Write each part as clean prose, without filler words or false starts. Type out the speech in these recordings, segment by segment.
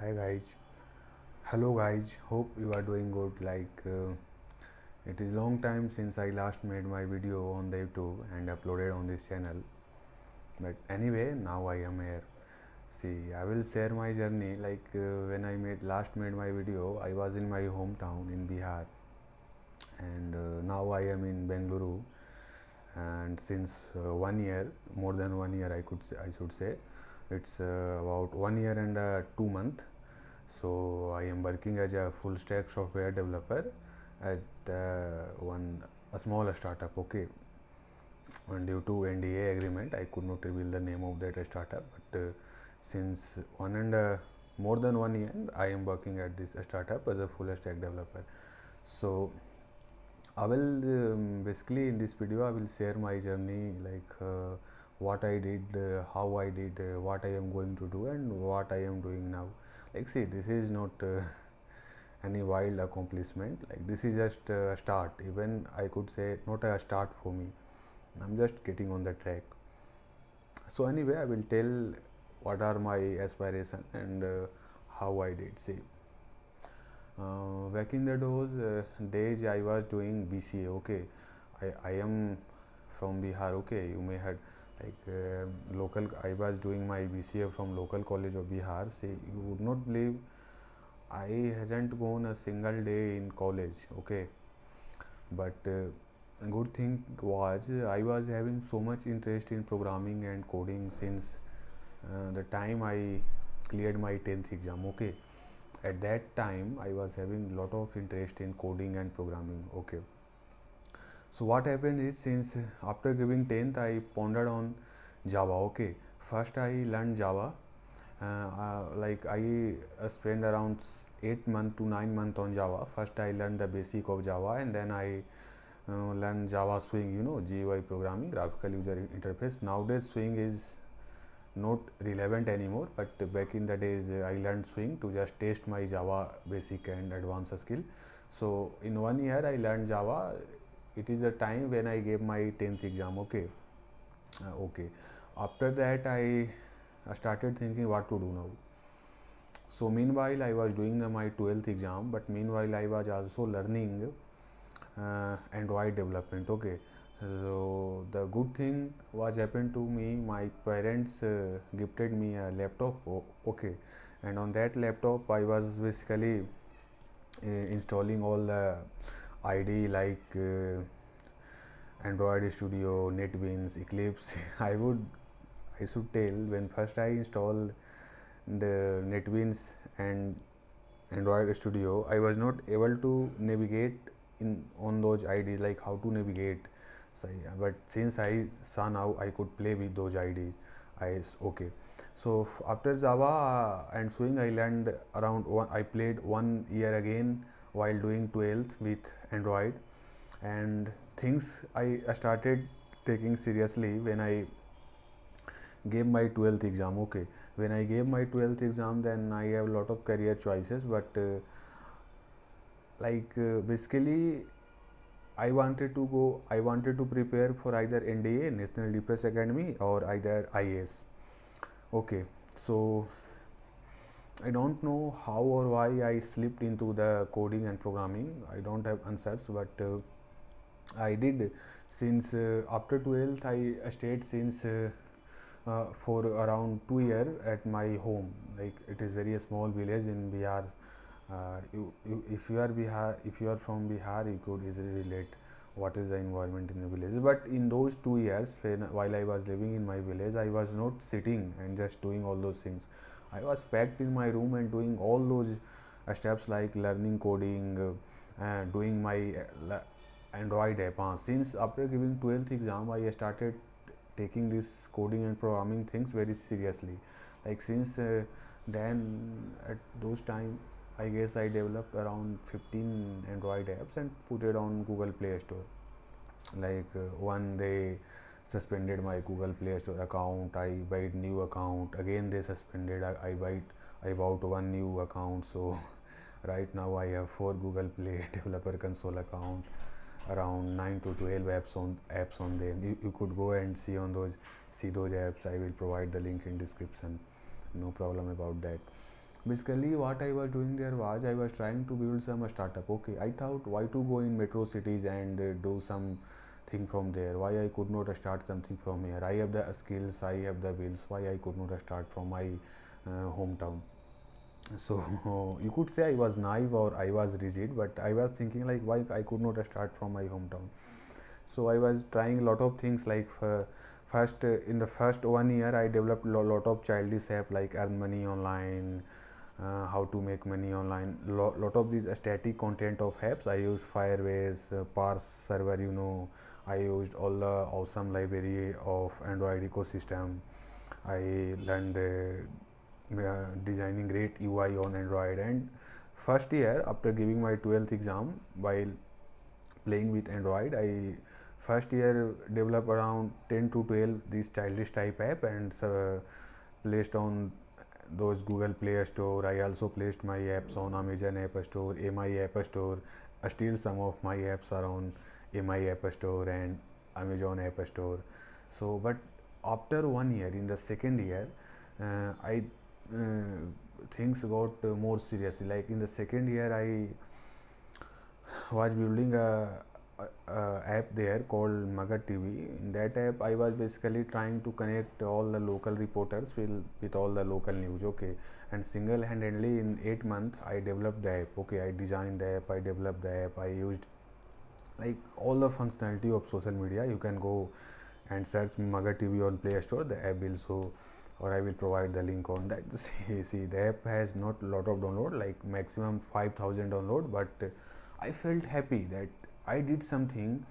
Hi guys, hello guys. Hope you are doing good. It is long time since I last made my video on the YouTube and uploaded on this channel. But anyway, now I am here. See, I will share my journey. When I made my video, I was in my hometown in Bihar, and now I am in Bangalore. And since 1 year, more than 1 year, I should say, it's about 1 year and 2 months. So I am working as a full stack software developer as a small startup. Okay, and due to NDA agreement, I could not reveal the name of that startup. But since more than 1 year, I am working at this startup as a full stack developer. So I will basically in this video I will share my journey, what I did, how I did, what I am going to do, and what I am doing now. See, this is not any wild accomplishment. This is just a start. Even I could say not a start for me. I'm just getting on the track. So anyway, I will tell what are my aspirations and how I did. See, back in the those days I was doing BCA. Okay, I am from Bihar. Okay, you may had local. I was doing my BCA from local college of Bihar. See, you would not believe I hadn't gone a single day in college. Okay, but a good thing was I was having so much interest in programming and coding since the time I cleared my 10th exam. Okay, at that time I was having lot of interest in coding and programming. Okay, so what happened is, since after giving 10th I pondered on Java. Okay, first I learned Java. I spent around 8 months to 9 months on Java. First I learned the basic of Java, and then I learned Java Swing, GUI programming, graphical user interface. Nowadays Swing is not relevant anymore, but back in the days I learned Swing to just test my Java basic and advanced skill. So in 1 year I learned Java. It is the time when I gave my 10th exam. Okay, after that I started thinking what to do now. So meanwhile I was doing my 12th exam, but meanwhile I was also learning Android development. Okay, so the good thing was happened to me. My parents gifted me a laptop. Okay, and on that laptop I was basically installing all the ID Android Studio, NetBeans, Eclipse. I should tell, when first I installed the NetBeans and Android Studio, I was not able to navigate in on those IDs, like how to navigate. So, but since I saw now I could play with those IDs, okay. So after Java and Swing, I learned around one. I played 1 year again while doing 12th with Android, and things I started taking seriously when I gave my 12th exam. Okay, when I gave my 12th exam, then I have a lot of career choices, but basically I wanted to prepare for either NDA, National Defense Academy, or either IAS. Okay, so I don't know how or why I slipped into the coding and programming. I don't have answers, but I did. Since after 12th I stayed since for around 2 years at my home. Like, it is very small village in Bihar. If you are from Bihar, you could easily relate what is the environment in the village. But in those 2 years, while I was living in my village, I was not sitting and just doing all those things. I was packed in my room and doing all those steps, like learning coding, doing my Android app. Since after giving 12th exam, I started taking this coding and programming things very seriously. Since then, at those time, I guess I developed around 15 Android apps and put it on Google Play Store. One day suspended my Google Play Store account. I bought new account. Again they suspended. I bought one new account. So right now I have 4 Google Play developer console account, around 9 to 12 apps on them. You could go and see those apps. I will provide the link in description. No problem about that. Basically, what I was doing there was I was trying to build some startup. Okay, I thought why to go in metro cities and do some thing from there. Why I could not start something from here? I have the skills, I have the bills. Why I could not start from my hometown? So you could say I was naive or I was rigid, but I was thinking like why I could not start from my hometown. So I was trying a lot of things like first in the first 1 year I developed a lot of childish app like earn money online, how to make money online. Lot of these static content of apps. I used Firebase, Parse server. I used all the awesome library of Android ecosystem. I learned designing great UI on Android. And first year after giving my 12th exam while playing with Android, I first year developed around 10 to 12 these childish type app and placed on those Google Play Store. I also placed my apps on Amazon App Store, MI App Store. Still some of my apps are on MI App Store and Amazon App Store. So, but after 1 year, in the second year, I things got more seriously. Like in the second year, I was building a app there called Magar TV. In that app, I was basically trying to connect all the local reporters with all the local news. Okay, and single-handedly in 8 months, I developed the app. Okay, I designed the app, I developed the app, I used like all the functionality of social media. You can go and search Magar TV on Play Store. The app will show, or I will provide the link on that. See, the app has not a lot of download, like maximum 5,000 download, but I felt happy that I did something,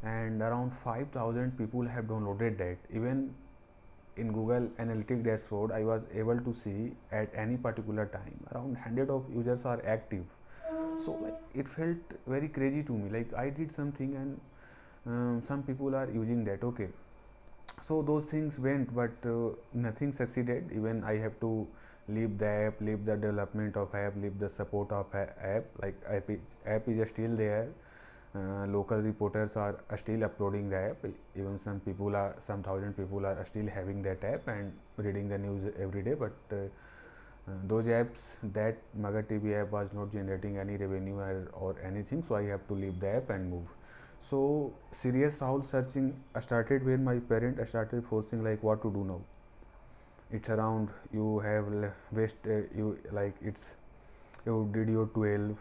and around 5,000 people have downloaded that. Even in Google Analytics dashboard, I was able to see at any particular time around 100 of users are active. So like it felt very crazy to me. Like I did something and some people are using that. Okay, so those things went, but nothing succeeded. Even I have to leave the app, leave the development of app, leave the support of app. Like app is still there. Local reporters are still uploading the app. Even some thousand people are still having that app and reading the news every day. But those apps, that Magar TV app was not generating any revenue or anything. So I have to leave the app and move. So serious soul searching started when my parent started forcing like what to do now. It's around you have waste you like it's you did your 12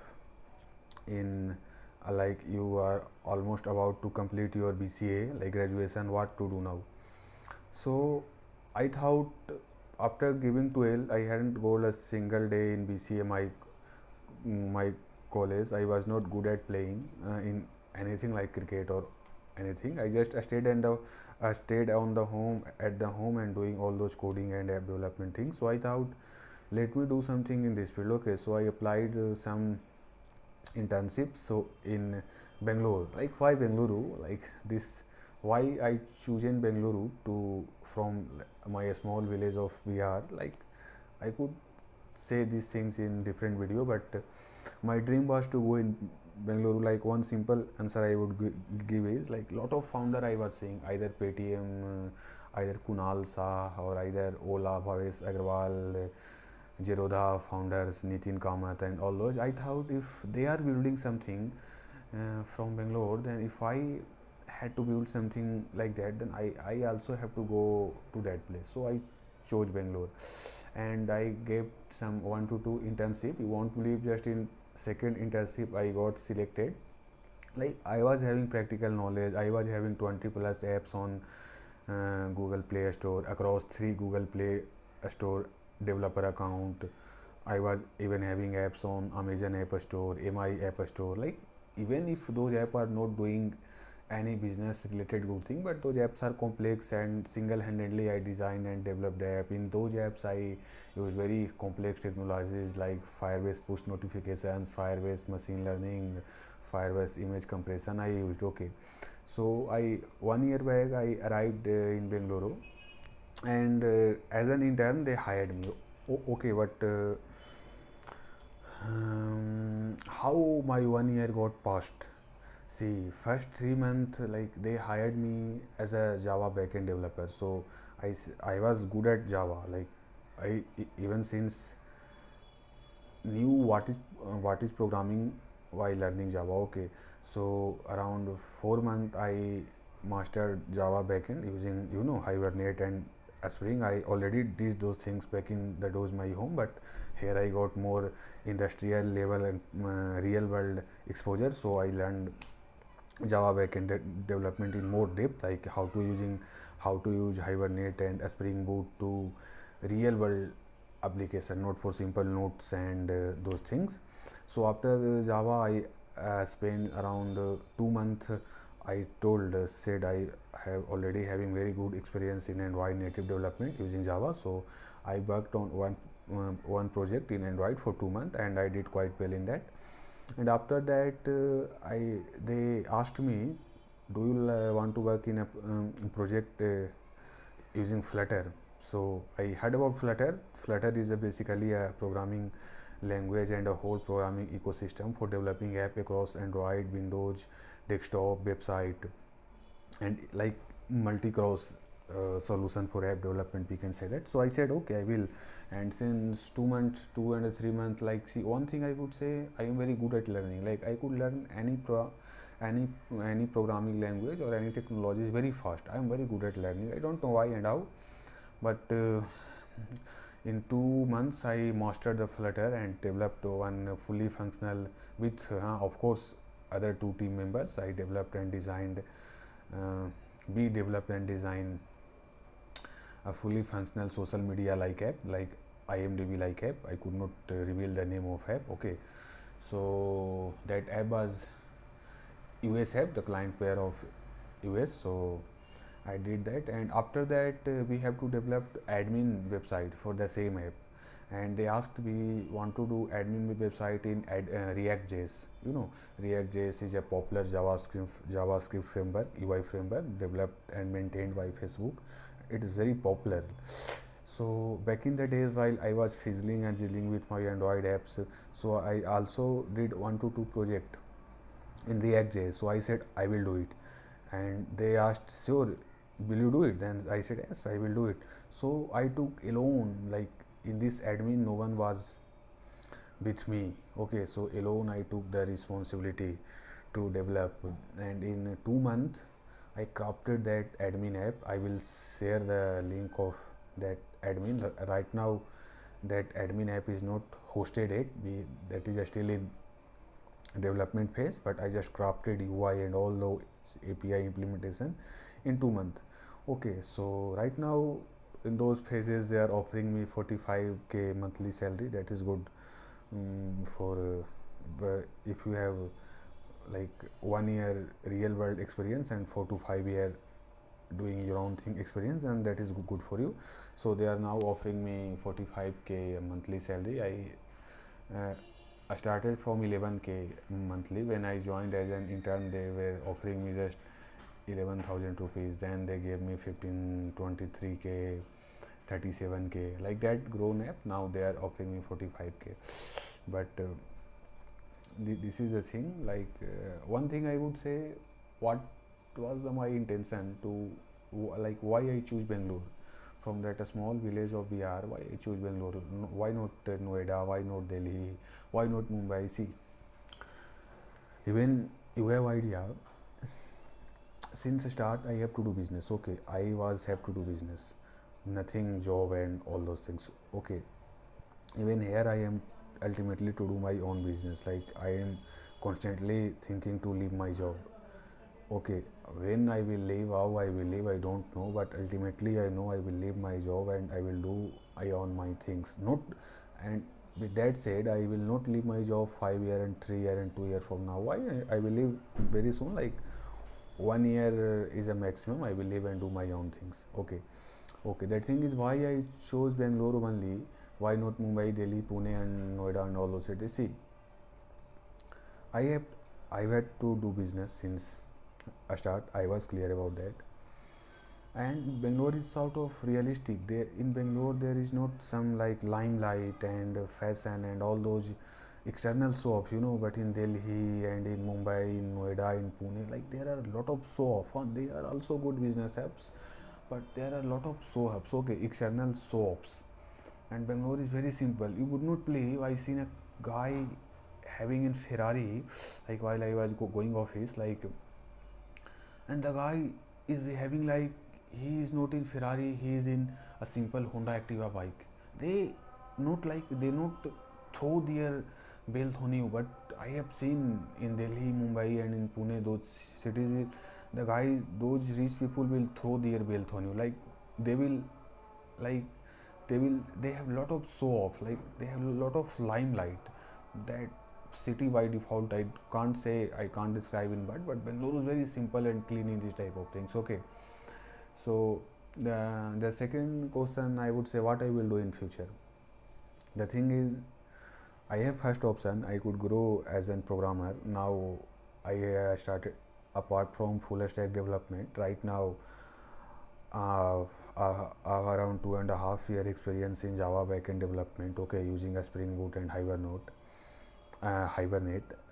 in like you are almost about to complete your BCA like graduation, what to do now. So I thought after giving 12 I hadn't gone a single day in BCA my college. I was not good at playing in anything like cricket or anything. I just stayed on the home at the home and doing all those coding and app development things. So I thought let me do something in this field. Okay, so I applied some internships. So in Bangalore, like why Bangalore, like this, why I chosen Bangalore to from my small village of Bihar. Like I could say these things in different video, but my dream was to go in Bangalore. Like one simple answer I would give is like lot of founder I was seeing either Paytm, either Kunal Shah or either Ola, Bhavesh Agrawal, Zerodha founders, Nitin Kamath and all those. I thought if they are building something from Bangalore, then if I had to build something like that, then I also have to go to that place. So I chose Bangalore and I gave some 1 to 2 internship. You won't believe, just in second internship I got selected. Like I was having practical knowledge. I was having 20 plus apps on Google Play Store across 3 Google Play Store developer account. I was even having apps on Amazon App Store, MI App Store. Like even if those apps are not doing any business related good thing, but those apps are complex and single-handedly I designed and developed the app. In those apps I use very complex technologies like Firebase push notifications, Firebase machine learning, Firebase image compression I used. Okay, so I 1 year back I arrived in Bangalore, and as an intern they hired me. Okay, but how my 1 year got passed. See, first 3 months, like they hired me as a Java backend developer. So I was good at Java. Like even since knew what is programming while learning Java. Okay, so around 4 months I mastered Java backend using Hibernate and Spring. I already did those things back in the those my home, but here I got more industrial level and real world exposure. So I learned Java backend development in more depth, like how to use Hibernate and Spring Boot to real world application, not for simple notes and those things. So after Java, I spent around 2 months. I told said I have already having very good experience in Android native development using Java. So I worked on one project in Android for 2 months, and I did quite well in that. And after that, I they asked me, do you want to work in a project using Flutter? So I heard about Flutter. Flutter is basically a programming language and a whole programming ecosystem for developing app across Android, Windows, desktop, website, and like multi-cross solution for app development, we can say that. So I said okay, I will. And since 2 months, 2 and 3 months, like, see, one thing I would say, I am very good at learning. Like, I could learn any any programming language or any technology very fast. I am very good at learning. I don't know why and how, but in 2 months I mastered the Flutter and developed one fully functional with of course other two team members. I developed and designed uh, we developed and designed a fully functional social media like app, like IMDb like app. I could not reveal the name of app. Okay, so that app was US app, the client pair of US. So I did that, and after that we have to develop admin website for the same app. And they asked, we want to do admin website in React.js. React.js is a popular JavaScript framework, UI framework, developed and maintained by Facebook. It is very popular. So back in the days, while I was fizzling and jiggling with my Android apps, so I also did 1 to 2 project in React.js. So I said I will do it, and they asked, sure, will you do it? Then I said yes, I will do it. So I took alone, like, in this admin no one was with me. Okay, so alone I took the responsibility to develop, and in 2 months I crafted that admin app. I will share the link of that admin. Right now that admin app is not hosted yet, that is still in development phase, but I just crafted UI and all the API implementation in 2 months. Okay, so right now in those phases they are offering me 45k monthly salary. That is good for if you have like 1 year real world experience and 4 to 5 year doing your own thing experience, and that is good for you. So they are now offering me 45k monthly salary. I started from 11k monthly. When I joined as an intern, they were offering me just 11,000 rupees. Then they gave me 15, 23k, 37k, like that grown up. Now they are offering me 45k. But this is the thing. Like, one thing I would say, what was my intention to, like, why I choose Bangalore from that a small village of Bihar. Why I choose Bangalore? Why not Noida? Why not Delhi? Why not Mumbai? See, even you have idea, since start I have to do business. Okay, I was have to do business, nothing job and all those things. Okay, even here I am ultimately to do my own business. Like, I am constantly thinking to leave my job. Okay, when I will leave, how I will leave, I don't know, but ultimately I know I will leave my job and I will do I own my things. Not, and with that said, I will not leave my job 5 year and 3 year and 2 year from now. Why? I will leave very soon, like 1 year is a maximum. I will leave and do my own things. Okay, okay, that thing is why I chose Bangalore only. Why not Mumbai, Delhi, Pune, and Noida and all those cities? See, I have I had to do business since a start. I was clear about that. And Bangalore is sort of realistic. There in Bangalore there is not some like limelight and fashion and all those external show-off, But in Delhi and in Mumbai, in Noida, in Pune, like, there are a lot of show-off. They are also good business apps, but there are a lot of show-offs. Okay, external show-offs. And Bangalore is very simple. You would not believe I seen a guy having in Ferrari, like while I was going office, like, and the guy is having like, he is not in Ferrari, he is in a simple Honda Activa bike. They not like, they not throw their wealth on you, but I have seen in Delhi, Mumbai, and in Pune, those cities, the guy, those rich people will throw their wealth on you. Like they will, like they have lot of show off, like they have a lot of limelight. That city by default, I can't say, I can't describe in but Bangalore is very simple and clean in this type of things. Okay, so the second question, I would say what I will do in future. The thing is, I have first option, I could grow as a programmer. Now I started, apart from full stack development, right now uh, around 2.5 year experience in Java backend development. Okay, using a Spring Boot and Hibernate,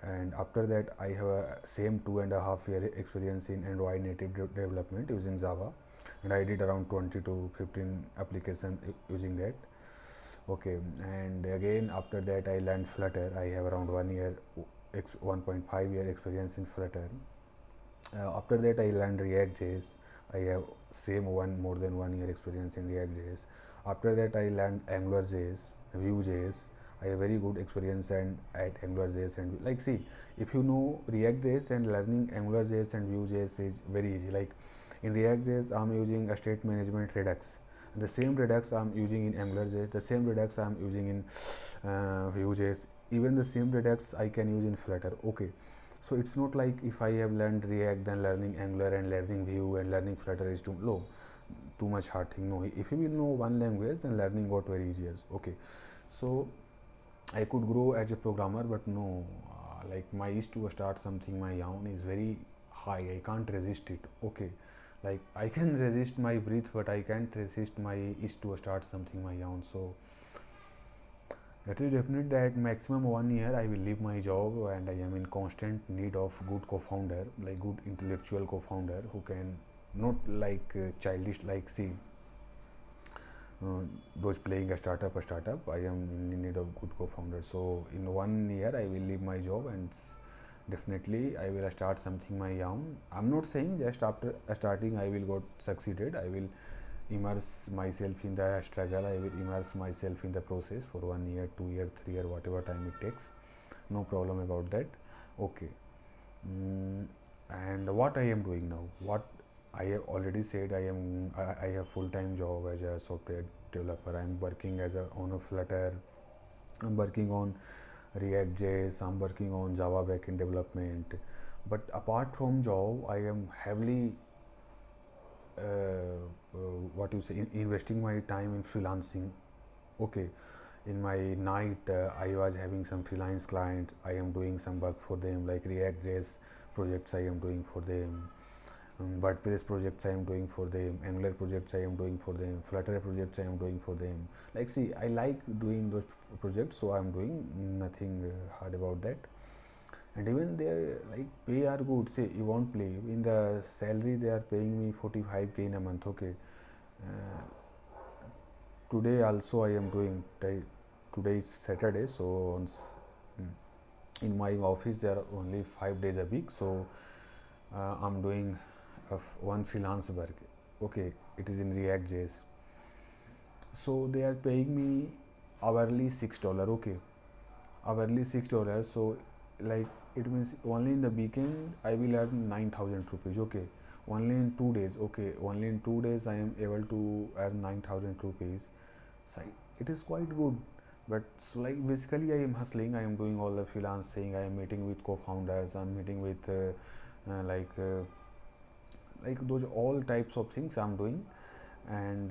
and after that I have a same 2.5 year experience in Android native development using Java, and I did around 20 to 15 applications using that. Okay, and again after that I learned Flutter. I have around 1 year, 1.5 year experience in Flutter. After that I learned React JS. I have same one more than 1 year experience in React JS. After that I learned Angular JS, Vue JS. I have very good experience and at Angular JS, and like, see, if you know React JS, then learning Angular JS and Vue JS is very easy. Like in React JS I'm using a state management Redux. The same Redux I'm using in Angular JS, the same Redux I'm using in Vue JS, even the same Redux I can use in Flutter. Okay, so it's not like if I have learned React, then learning Angular and learning Vue and learning Flutter is too low, too much hard thing. No, if you will know one language, then learning got very easy. Okay, so I could grow as a programmer, but no, like my is to start something my own is very high. I can't resist it. Okay, like I can resist my breath, but I can't resist my is to start something my own. So it is definite that maximum 1 year I will leave my job, and I am in constant need of good co-founder, like good intellectual co-founder who can not like childish, like, see, those playing a startup. I am in need of good co-founder. So in 1 year I will leave my job, and definitely I will start something my own. I'm not saying just after starting I will got succeeded. I will immerse myself in the struggle. I will immerse myself in the process for 1 year, 2 year, 3 year, whatever time it takes. No problem about that. Okay. Mm, and what I am doing now, what I have already said, I have full-time job as a software developer. I'm working as a on a Flutter. I'm working on React JS. I'm working on Java backend development. But apart from job, I am heavily what you say, investing my time in freelancing. Okay, in my night I was having some freelance clients. I am doing some work for them, like React JS projects I am doing for them, WordPress projects I am doing for them, Angular projects I am doing for them, Flutter projects I am doing for them. Like, see, I like doing those projects, so I am doing nothing hard about that. And even they like pay are good. Say, you won't believe, in the salary they are paying me 45K in a month. Okay, uh, today also I am doing, today is Saturday, so in my office there are only 5 days a week, so I'm doing one freelance work. Okay, it is in React JS. So they are paying me hourly $6. Okay, hourly $6. So like it means only in the weekend I will earn 9,000 rupees. Okay, only in 2 days. Okay, only in 2 days I am able to earn 9,000 rupees. So it is quite good. But so, like, basically I am hustling. I am doing all the freelance thing. I am meeting with co-founders. I'm meeting with like those all types of things I'm doing. And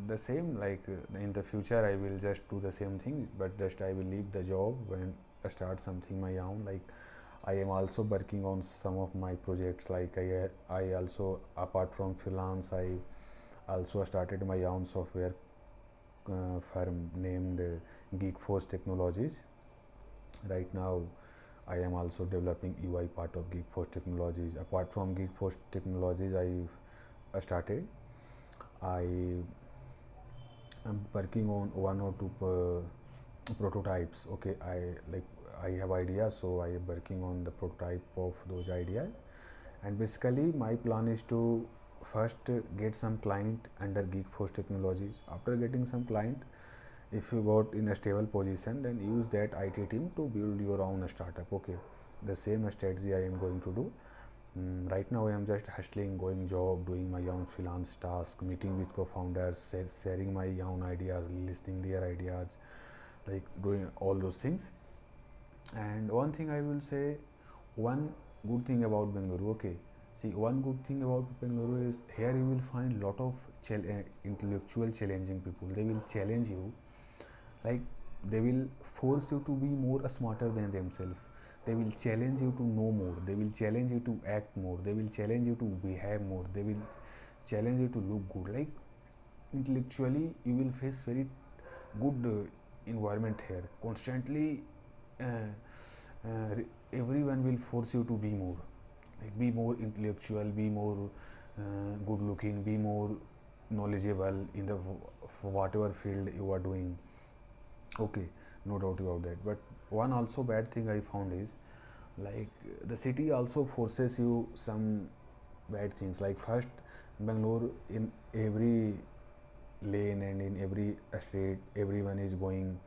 the same, like in the future I will just do the same thing, but just I will leave the job and start something my own. Like, I am also working on some of my projects. Like I also, apart from freelance, I also started my own software firm named Geekforce Technologies. Right now I am also developing UI part of Geekforce Technologies. Apart from Geekforce Technologies, I started, I I'm working on one or two prototypes. Okay, I have ideas, so I am working on the prototype of those ideas. And basically, my plan is to first get some client under Geekforce Technologies. After getting some client, if you got in a stable position, then use that IT team to build your own startup. Okay, the same strategy I am going to do. Right now I am just hustling, going job, doing my own freelance task, meeting with co-founders, sharing my own ideas, listening their ideas, like doing all those things. And one thing I will say, one good thing about Bangalore. Okay, see, one good thing about Bangalore is here you will find lot of intellectual challenging people. They will challenge you, like they will force you to be more smarter than themselves. They will challenge you to know more. They will challenge you to act more. They will challenge you to behave more. They will challenge you to look good. Like intellectually you will face very good environment here constantly. Everyone will force you to be more, like be more intellectual, be more good looking, be more knowledgeable in the whatever field you are doing. Okay, no doubt about that. But one also bad thing I found is, like, the city also forces you some bad things. Like first, Bangalore, in every lane and in every street, everyone is going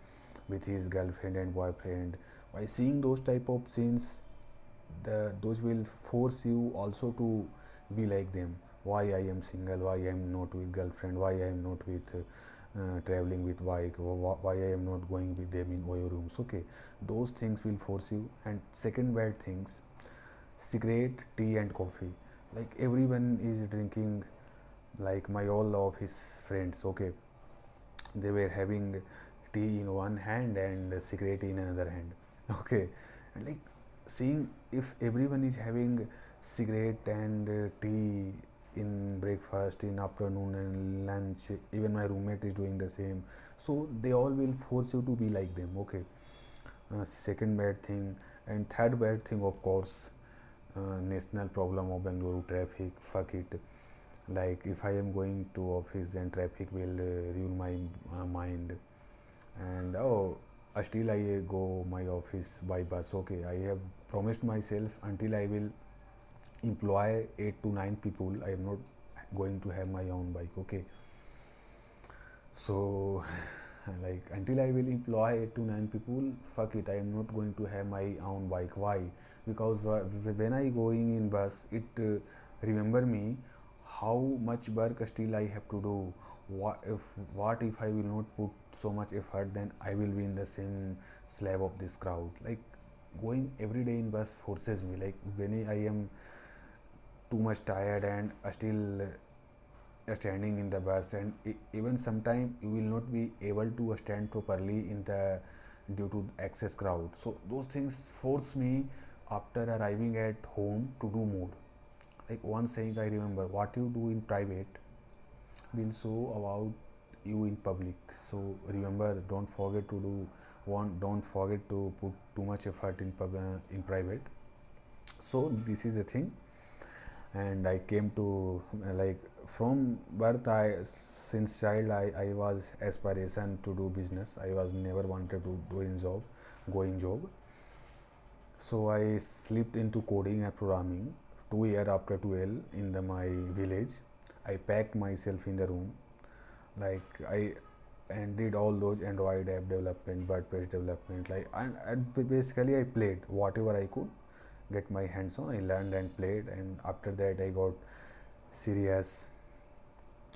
with his girlfriend and boyfriend. By seeing those type of scenes, those will force you also to be like them. Why I am single? Why I am not with girlfriend? Why I am not with traveling with bike? Why I am not going with them in oil rooms? Okay, those things will force you. And second bad things, cigarette, tea and coffee. Like everyone is drinking. Like my all of his friends, okay, they were having tea in one hand and a cigarette in another hand. Okay, and like seeing if everyone is having cigarette and tea in breakfast, in afternoon and lunch, even my roommate is doing the same, so they all will force you to be like them. Okay, second bad thing. And third bad thing, of course, national problem of Bangalore, traffic. Fuck it. Like if I am going to office, then traffic will ruin my mind. And oh, still I go my office by bus. Okay, I have promised myself until I will employ 8 to 9 people, I am not going to have my own bike. Okay, so like until I will employ 8 to 9 people, fuck it, I am not going to have my own bike. Why? Because when I going in bus, it remember me how much work still I have to do. What if I will not put so much effort, then I will be in the same slab of this crowd. Like going every day in bus forces me. Like when I am too much tired and still standing in the bus, and even sometime you will not be able to stand properly in the due to excess crowd. So those things force me after arriving at home to do more. Like one saying I remember, what you do in private will show about you in public. So remember, don't forget to do one, don't forget to put too much effort in in private. So this is the thing. And I came to like from birth, I since child I was aspiration to do business. I was never wanted to do in job, going job. So I slipped into coding and programming 2 year after 12 in my village. I packed myself in the room, like I and did all those Android app development, WordPress development, like and basically I played whatever I could get my hands on. I learned and played, and after that I got serious.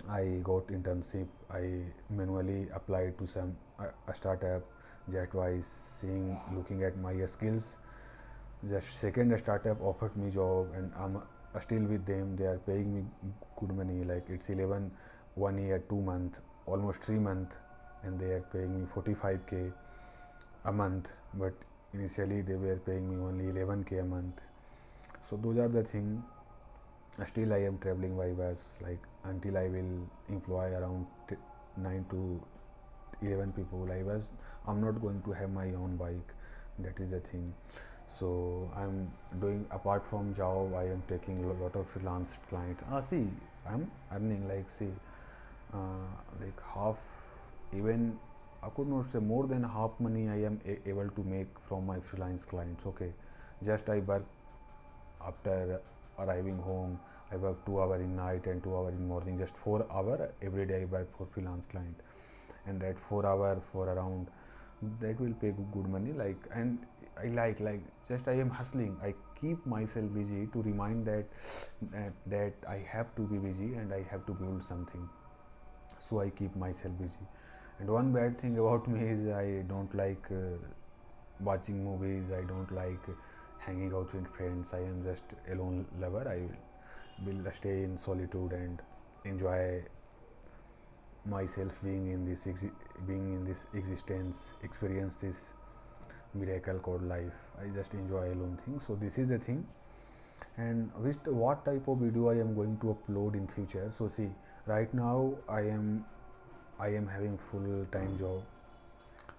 I got internship. I manually applied to some a startup just by seeing, looking at my skills. Just second startup offered me job, and I'm still with them. They are paying me good money. Like it's 11, 1 year, 2 month, almost 3 month, and they are paying me 45K a month. But initially they were paying me only 11K a month. So those are the thing. Still I am traveling by bus, like until I will employ around 9 to 11 people. I'm not going to have my own bike. That is the thing. So I'm doing, apart from job, I am taking a lot of freelance client. See, I'm earning like, see, like half even I could not say more than half money I am able to make from my freelance clients. Okay, just I work after arriving home. I work 2 hours in night and 2 hours in morning. Just 4 hours every day I work for freelance client, and that 4 hours for around that will pay good money. Like, and I like just I am hustling. I keep myself busy to remind that I have to be busy and I have to build something. So I keep myself busy. And one bad thing about me is I don't like watching movies. I don't like hanging out with friends. I am just alone lover. I will stay in solitude and enjoy myself being in this existence, experience this miracle called life. I just enjoy alone thing. So this is the thing. And what type of video I am going to upload in future. So see, right now I am having full time job.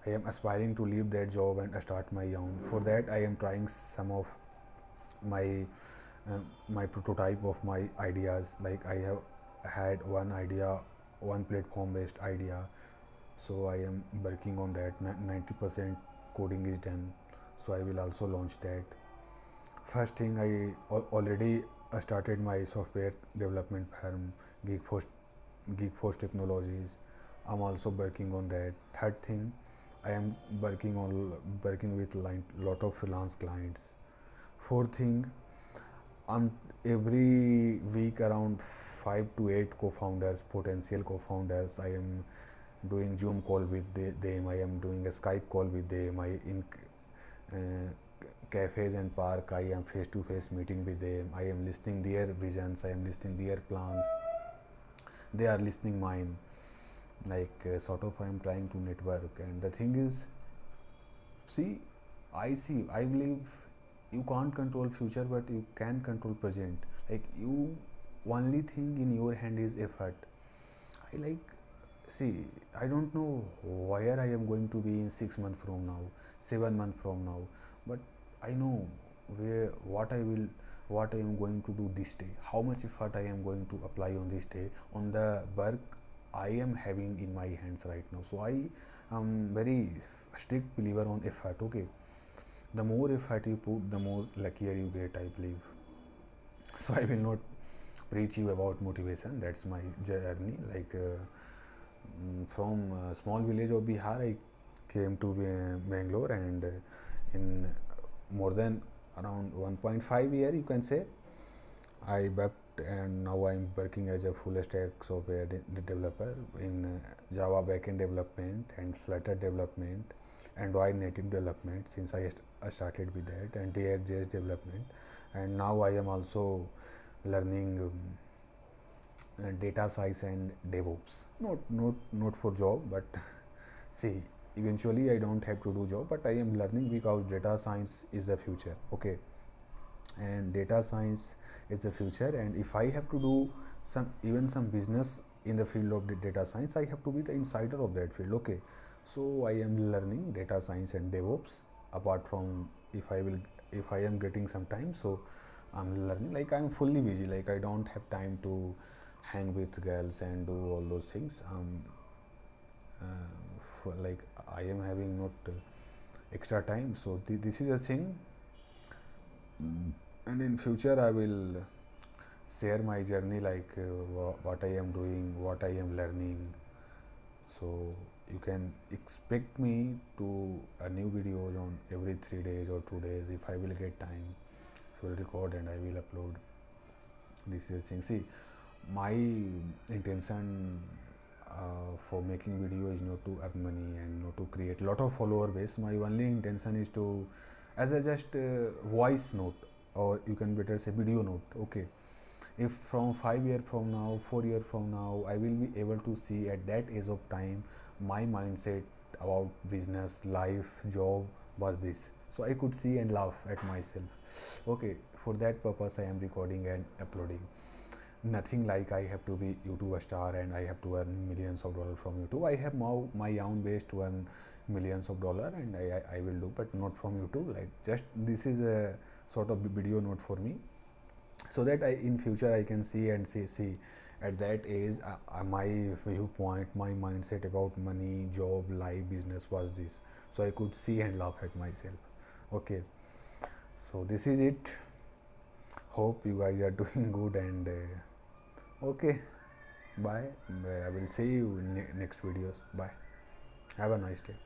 I am aspiring to leave that job and start my own. For that, I am trying some of my my prototype of my ideas. Like I have had one idea, one platform based idea. So I am working on that. 90% coding is done. So I will also launch that. First thing, I already started my software development firm, Geekforce, Geekforce Technologies. I'm also working on that. Third thing, I am working with lot of freelance clients. Fourth thing, I'm every week around 5 to 8 co-founders, potential co-founders. I am doing Zoom call with them. I am doing a Skype call with them. I in uh, cafes and park. I am face to face meeting with them. I am listening their visions. I am listening their plans. They are listening mine. Like sort of, I am trying to network. And the thing is, see, I believe you can't control future, but you can control present. Like you, only thing in your hand is effort. I like, see, I don't know where I am going to be in 6 months from now, 7 months from now, but I know where what I am going to do this day, how much effort I am going to apply on this day, on the work I am having in my hands right now. So I am very strict believer on effort. Okay, the more effort you put, the more luckier you get, I believe. So I will not preach you about motivation. That's my journey. Like from small village of Bihar, I came to Bangalore, and in more than around 1.5 year, you can say, I worked, and now I'm working as a full stack software developer in Java backend development and Flutter development, Android native development since I started with that, and React.js development, and now I am also learning data science and DevOps. Not for job, but see, eventually I don't have to do job, but I am learning because data science is the future. Okay, and data science is the future, and if I have to do some business in the field of the data science, I have to be the insider of that field. Okay, so I am learning data science and DevOps. Apart from, if I am getting some time, so I'm learning. Like I'm fully busy. Like I don't have time to hang with girls and do all those things. Like I am having not extra time. So this is a thing. And in future I will share my journey, like what I am doing, what I am learning. So you can expect me to a new videos on every 3 days or 2 days. If I will get time, I will record and I will upload. This is the thing. See, my intention for making video is not to earn money and not to create lot of follower base. My only intention is to, as a just voice note, or you can better say video note. Okay, if from 5 year from now, 4 year from now, I will be able to see at that age of time my mindset about business, life, job was this, so I could see and laugh at myself. Okay, for that purpose I am recording and uploading. Nothing like I have to be YouTube star and I have to earn millions of dollars from YouTube. I have now my own base to earn millions of dollars, and I will do, but not from YouTube. Like just this is a sort of video note for me, so that in future I can see and see At that age, my viewpoint, my mindset about money, job, life, business was this. So I could see and laugh at myself. Okay, so this is it. Hope you guys are doing good, and okay, bye. I will see you in next videos. Bye. Have a nice day.